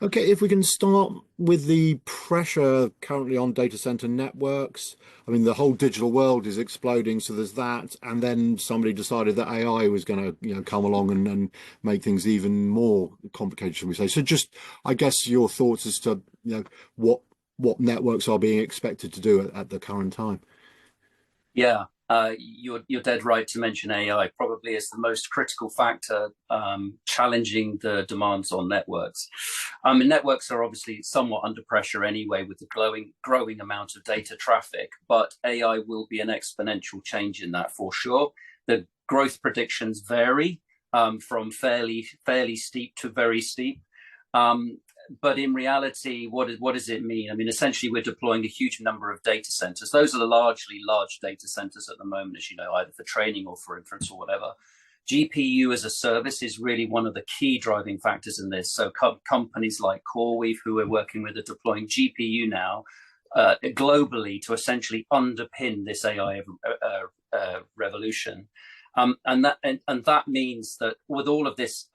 Okay, if we can start with the pressure currently on data center networks. I mean, the whole digital world is exploding, so there's that. And then somebody decided that AI was going to, come along and make things even more complicated, shall we say. So just, I guess, your thoughts as to, what what networks are being expected to do at the current time. Yeah, you're dead right to mention AI. Probably is the most critical factor challenging the demands on networks. And networks are obviously somewhat under pressure anyway with the growing amount of data traffic, but AI will be an exponential change in that for sure. The growth predictions vary from fairly steep to very steep. Um, but in reality, what does it mean? I mean, essentially, we're deploying a huge number of data centers. Those are largely large data centers at the moment, as you know, either for training or for inference or whatever. GPU as a service is really one of the key driving factors in this. So companies like CoreWeave, who we're working with, are deploying GPU now globally to essentially underpin this AI revolution. And that means that with all of this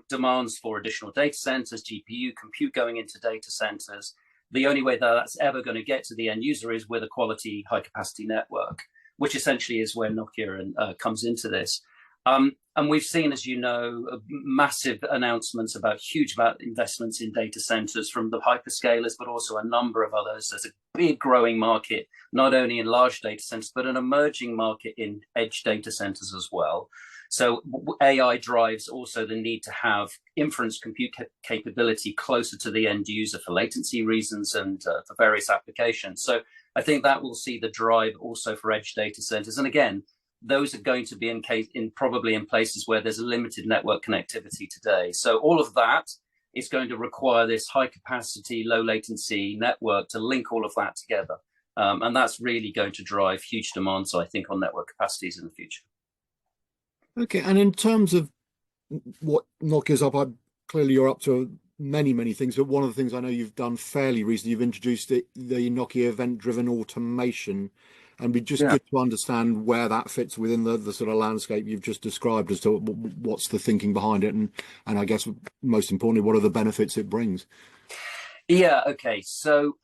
demands for additional data centers, GPU compute going into data centers, the only way that that's ever going to get to the end user is with a quality high capacity network, which essentially is where Nokia comes into this. And we've seen, as you know, massive announcements about huge investments in data centers from the hyperscalers, but also a number of others. There's a big growing market, not only in large data centers, but an emerging market in edge data centers as well. So AI drives also the need to have inference compute capability closer to the end user for latency reasons and for various applications. So I think that will see the drive also for edge data centers. And again, those are going to be probably in places where there's a limited network connectivity today. So all of that is going to require this high capacity, low latency network to link all of that together. And that's really going to drive huge demands, I think, on network capacities in the future. Okay, and in terms of what Nokia's up, clearly you're up to many things, but one of the things I know you've done fairly recently, you've introduced the Nokia event-driven automation, and be just Yeah. good to understand where that fits within the sort of landscape you've just described as to what's the thinking behind it, and I guess most importantly, what are the benefits it brings? Yeah. Okay. So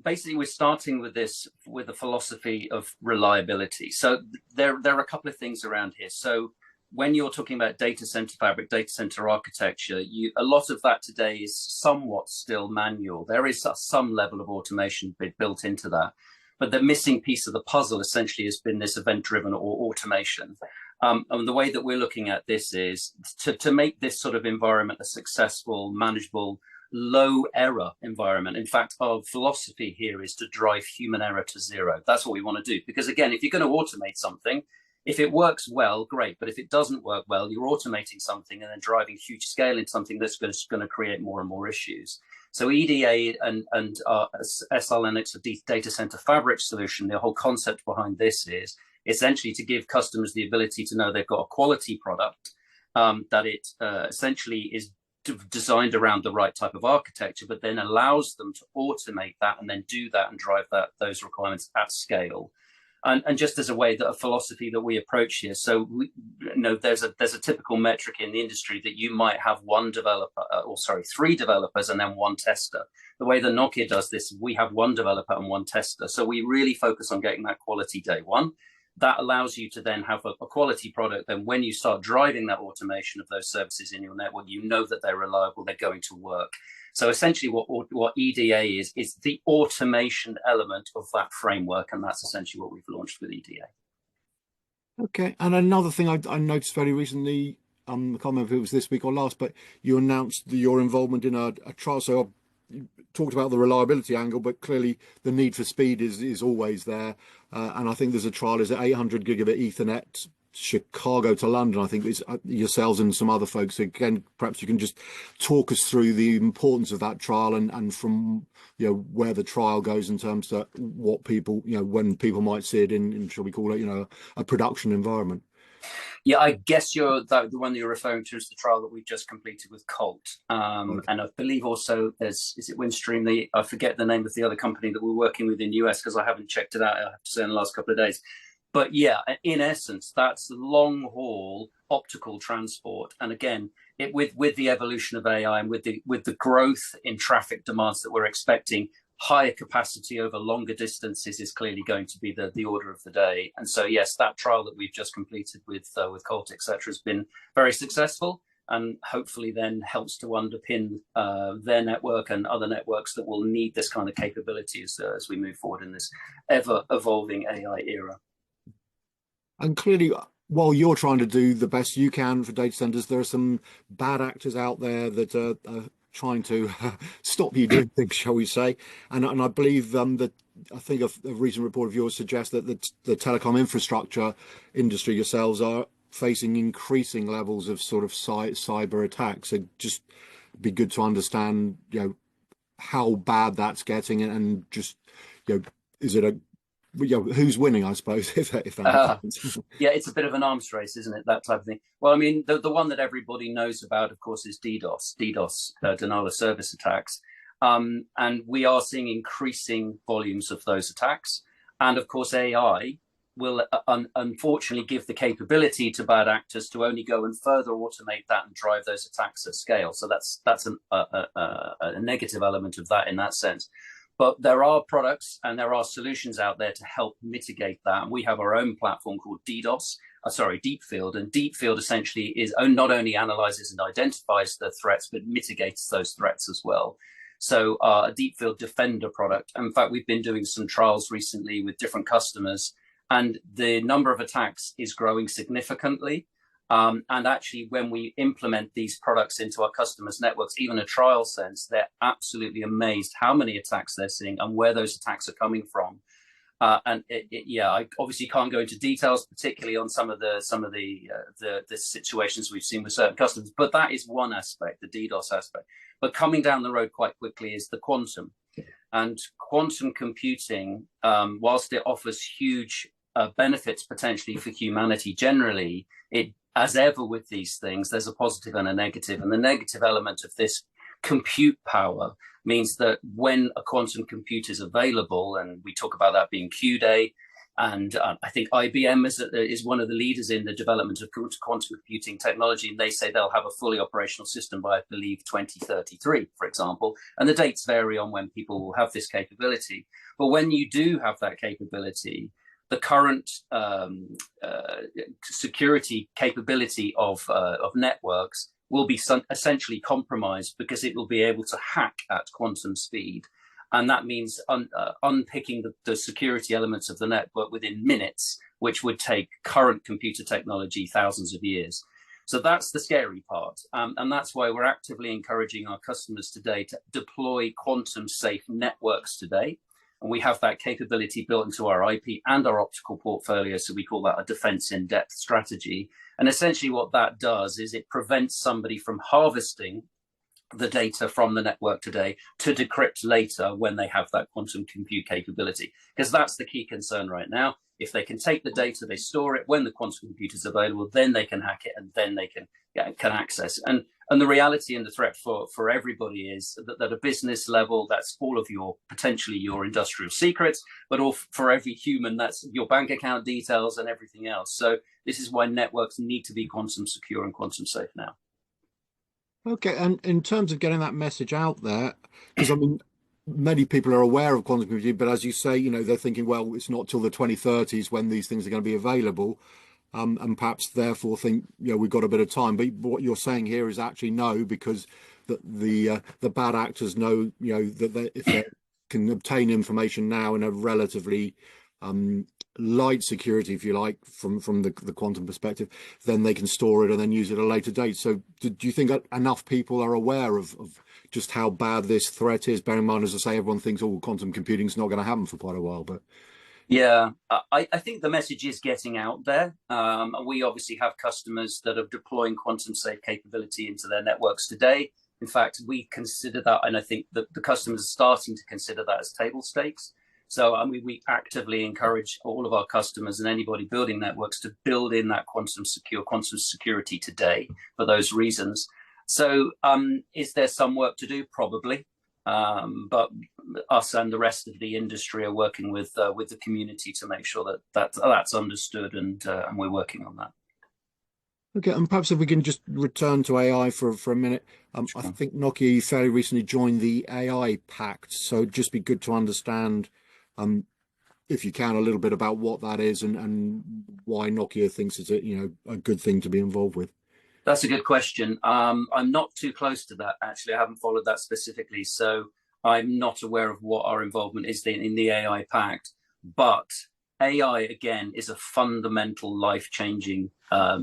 basically, we're starting with this with a philosophy of reliability. So there are a couple of things around here. So when you're talking about data center fabric, data center architecture, a lot of that today is somewhat still manual. There is some level of automation built into that. But the missing piece of the puzzle essentially has been this event-driven or automation. And the way that we're looking at this is to make this sort of environment a successful, manageable, low error environment. In fact, our philosophy here is to drive human error to zero. That's what we want to do. Because again, if you're going to automate something, if it works well, great. But if it doesn't work well, you're automating something and then driving huge scale into something that's going to create more and more issues. So EDA and SR Linux, a data center fabric solution, the whole concept behind this is essentially to give customers the ability to know they've got a quality product, that it essentially is designed around the right type of architecture, but then allows them to automate that and then do that and drive those requirements at scale. And just as a way that a philosophy that we approach here, so there's a typical metric in the industry that you might have one developer, three developers and then one tester. The way that Nokia does this, we have one developer and one tester. So we really focus on getting that quality day one. That allows you to then have a quality product. Then when you start driving that automation of those services in your network, you know that they're reliable, they're going to work. So essentially what EDA is the automation element of that framework, and that's essentially what we've launched with EDA. Okay, and another thing I noticed very recently, I can't remember if it was this week or last, but you announced your involvement in a trial. So you talked about the reliability angle, but clearly the need for speed is always there. And I think there's a trial, is it 800 gigabit Ethernet, Chicago to London? I think it's yourselves and some other folks. Again, perhaps you can just talk us through the importance of that trial and from where the trial goes in terms of what people when people might see it in shall we call it a production environment. Yeah, I guess the one that you're referring to is the trial that we've just completed with Colt, Right. and I believe also is it Windstream? I forget the name of the other company that we're working with in the US because I haven't checked it out. I have to say in the last couple of days. But yeah, in essence, that's long haul optical transport. And again, with the evolution of AI and with the growth in traffic demands that we're expecting, higher capacity over longer distances is clearly going to be the order of the day. And so, yes, that trial that we've just completed with Colt, etc., has been very successful, and hopefully then helps to underpin their network and other networks that will need this kind of capability as we move forward in this ever evolving AI era. And clearly, while you're trying to do the best you can for data centers, there are some bad actors out there that are trying to stop you doing things, shall we say? And I believe that I think a recent report of yours suggests that the telecom infrastructure industry yourselves are facing increasing levels of sort of cyber attacks. So just be good to understand, how bad that's getting, and just, is it a who's winning, I suppose, if that makes sense. Yeah, it's a bit of an arms race, isn't it? That type of thing. Well, I mean, the one that everybody knows about, of course, is DDoS, denial of service attacks. And we are seeing increasing volumes of those attacks. And of course, AI will unfortunately give the capability to bad actors to only go and further automate that and drive those attacks at scale. So that's a negative element of that in that sense. But there are products and there are solutions out there to help mitigate that. And we have our own platform called Deepfield. And Deepfield essentially is not only analyzes and identifies the threats, but mitigates those threats as well. So a Deepfield Defender product. In fact, we've been doing some trials recently with different customers, and the number of attacks is growing significantly. And actually, when we implement these products into our customers' networks, even a trial sense, they're absolutely amazed how many attacks they're seeing and where those attacks are coming from. I obviously can't go into details, particularly on some of the situations we've seen with certain customers. But that is one aspect, the DDoS aspect. But coming down the road quite quickly is the quantum, and quantum computing, whilst it offers huge benefits potentially for humanity generally, it, as ever with these things, there's a positive and a negative. And the negative element of this compute power means that when a quantum computer is available, and we talk about that being Q-Day, and I think IBM is one of the leaders in the development of quantum computing technology, and they say they'll have a fully operational system by, I believe, 2033, for example. And the dates vary on when people will have this capability. But when you do have that capability, the current security capability of networks will be essentially compromised, because it will be able to hack at quantum speed. And that means unpicking the security elements of the network within minutes, which would take current computer technology thousands of years. So that's the scary part. And that's why we're actively encouraging our customers today to deploy quantum safe networks today. And we have that capability built into our IP and our optical portfolio. So we call that a defense in depth strategy. And essentially what that does is it prevents somebody from harvesting the data from the network today to decrypt later when they have that quantum compute capability. Because that's the key concern right now. If they can take the data, they store it, when the quantum computer is available, then they can hack it, and then they can access. And the reality and the threat for everybody is that at a business level, that's all of your, potentially your industrial secrets, but all for every human, that's your bank account details and everything else. So this is why networks need to be quantum secure and quantum safe now. Okay, and in terms of getting that message out there, because I mean, many people are aware of quantum computing, but as you say, they're thinking, well, it's not till the 2030s when these things are going to be available, and perhaps therefore think, we've got a bit of time. But what you're saying here is actually no, because the bad actors know, that if they can obtain information now in a relatively light security, if you like, from the quantum perspective, then they can store it and then use it at a later date. So do you think that enough people are aware of just how bad this threat is? Bearing in mind, as I say, everyone thinks, oh, quantum computing is not going to happen for quite a while, but yeah, I think the message is getting out there. We obviously have customers that are deploying quantum safe capability into their networks today. In fact, we consider that, and I think that the customers are starting to consider that as table stakes. So I mean, we actively encourage all of our customers and anybody building networks to build in that quantum security today for those reasons. So is there some work to do? Probably. But us and the rest of the industry are working with the community to make sure that that's understood, and we're working on that. Okay, and perhaps if we can just return to AI for a minute. I Sure. think Nokia fairly recently joined the AI Pact, so it'd just be good to understand, if you can, a little bit about what that is and why Nokia thinks it's a good thing to be involved with. That's a good question. I'm not too close to that, actually. I haven't followed that specifically, so I'm not aware of what our involvement is in the AI Pact. But AI, again, is a fundamental life-changing,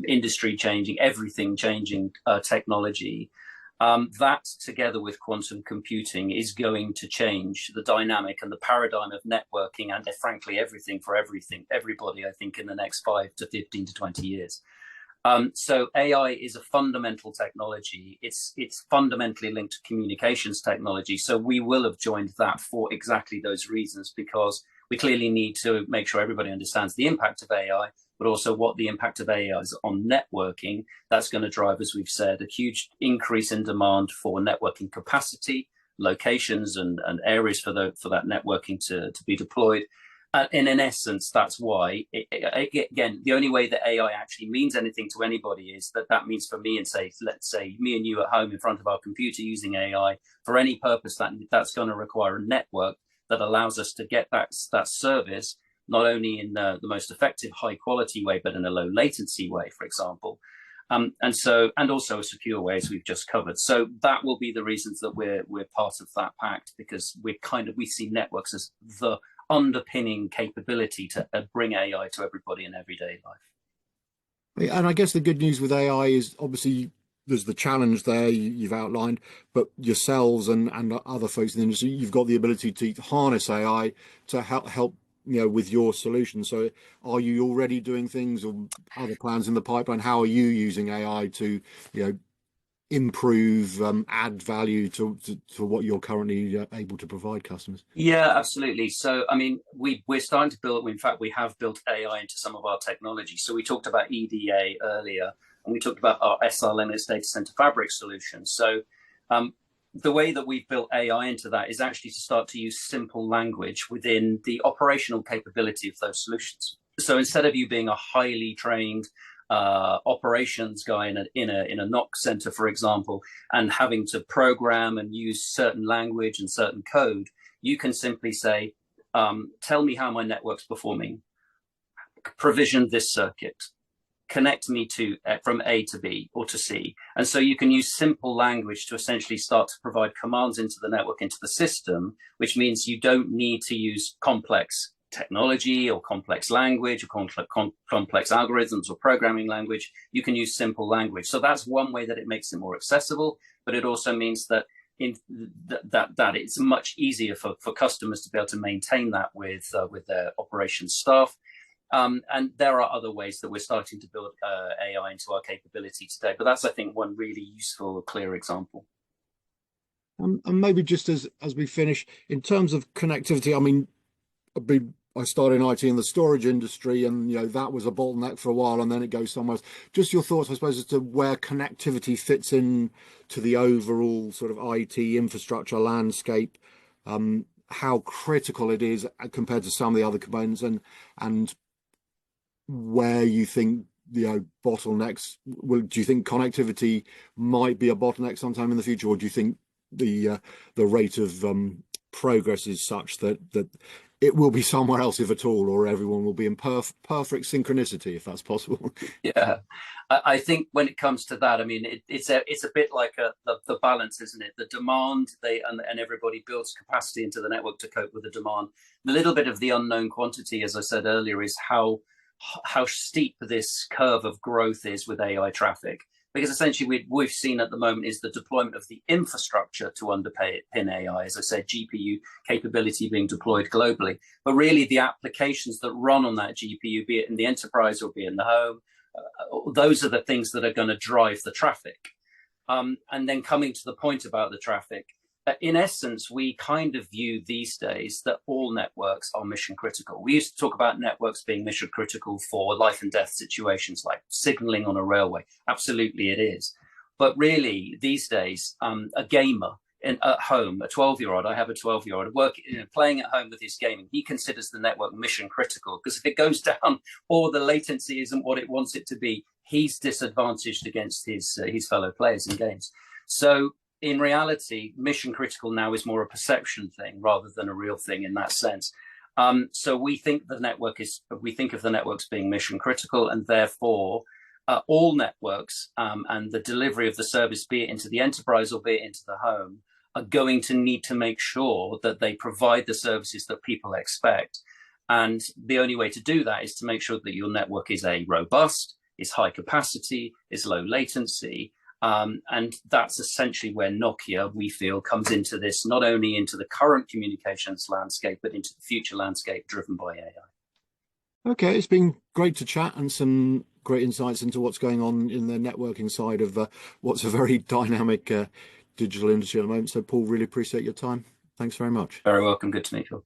industry-changing, everything-changing technology. That, together with quantum computing, is going to change the dynamic and the paradigm of networking and, frankly, everything for everybody, I think, in the next 5 to 15 to 20 years. So AI is a fundamental technology. It's fundamentally linked to communications technology. So we will have joined that for exactly those reasons, because we clearly need to make sure everybody understands the impact of AI, but also what the impact of AI is on networking. That's going to drive, as we've said, a huge increase in demand for networking capacity, locations, and areas for that networking to be deployed. And in essence, that's why, again, the only way that AI actually means anything to anybody is that means for me, and say, let's say me and you at home in front of our computer using AI for any purpose, that's going to require a network that allows us to get that service, not only in the most effective, high quality way, but in a low latency way, for example. And also a secure way, as we've just covered. So that will be the reasons that we're part of that pact, because we see networks as the underpinning capability to bring AI to everybody in everyday life. And I guess the good news with AI is obviously there's the challenge there you've outlined, but yourselves and other folks in the industry, you've got the ability to harness AI to help with your solution. So are you already doing things or other plans in the pipeline? How are you using AI to improve, add value to what you're currently able to provide customers? Yeah, absolutely. So, I mean, we're starting to build. In fact, we have built AI into some of our technology. So we talked about EDA earlier, and we talked about our SR-Linux data center fabric solution. So, the way that we've built AI into that is actually to start to use simple language within the operational capability of those solutions. So instead of you being a highly trained operations guy in a NOC center, for example, and having to program and use certain language and certain code, you can simply say, tell me how my network's performing, provision this circuit, connect me to from A to B or to C. And so you can use simple language to essentially start to provide commands into the network, into the system, which means you don't need to use complex technology or complex language or complex algorithms or programming language. You can use simple language. So that's one way that it makes it more accessible, but it also means that that it's much easier for customers to be able to maintain that with their operations staff. And there are other ways that we're starting to build AI into our capability today. But that's, I think, one really useful, clear example. And maybe just as we finish, in terms of connectivity, I mean, I started in IT in the storage industry, and that was a bottleneck for a while, and then it goes somewhere else. Just your thoughts, I suppose, as to where connectivity fits in to the overall sort of IT infrastructure landscape, how critical it is compared to some of the other components, and where you think bottlenecks will. Do you think connectivity might be a bottleneck sometime in the future, or do you think the rate of progress is such that it will be somewhere else, if at all, or everyone will be in perfect synchronicity, if that's possible? Yeah, I think when it comes to that, I mean, it's a bit like the balance, isn't it? The demand, and everybody builds capacity into the network to cope with the demand. The little bit of the unknown quantity, as I said earlier, is how steep this curve of growth is with AI traffic. Because essentially we've seen at the moment is the deployment of the infrastructure to underpin AI, as I said, GPU capability being deployed globally. But really the applications that run on that GPU, be it in the enterprise or be it in the home, those are the things that are going to drive the traffic. And then coming to the point about the traffic, in essence, we kind of view these days that all networks are mission critical. We used to talk about networks being mission critical for life and death situations like signaling on a railway. Absolutely it is. But really, these days, a gamer at home, a 12-year-old, I have a 12-year-old playing at home with his gaming, he considers the network mission critical, because if it goes down or the latency isn't what it wants it to be, he's disadvantaged against his fellow players in games. So in reality, mission critical now is more a perception thing rather than a real thing in that sense. So we think of the networks being mission critical, and therefore all networks and the delivery of the service, be it into the enterprise or be it into the home, are going to need to make sure that they provide the services that people expect. And the only way to do that is to make sure that your network is robust, is high capacity, is low latency. And that's essentially where Nokia, we feel, comes into this, not only into the current communications landscape, but into the future landscape driven by AI. Okay, it's been great to chat and some great insights into what's going on in the networking side of what's a very dynamic digital industry at the moment. So, Paul, really appreciate your time. Thanks very much. Very welcome. Good to meet you.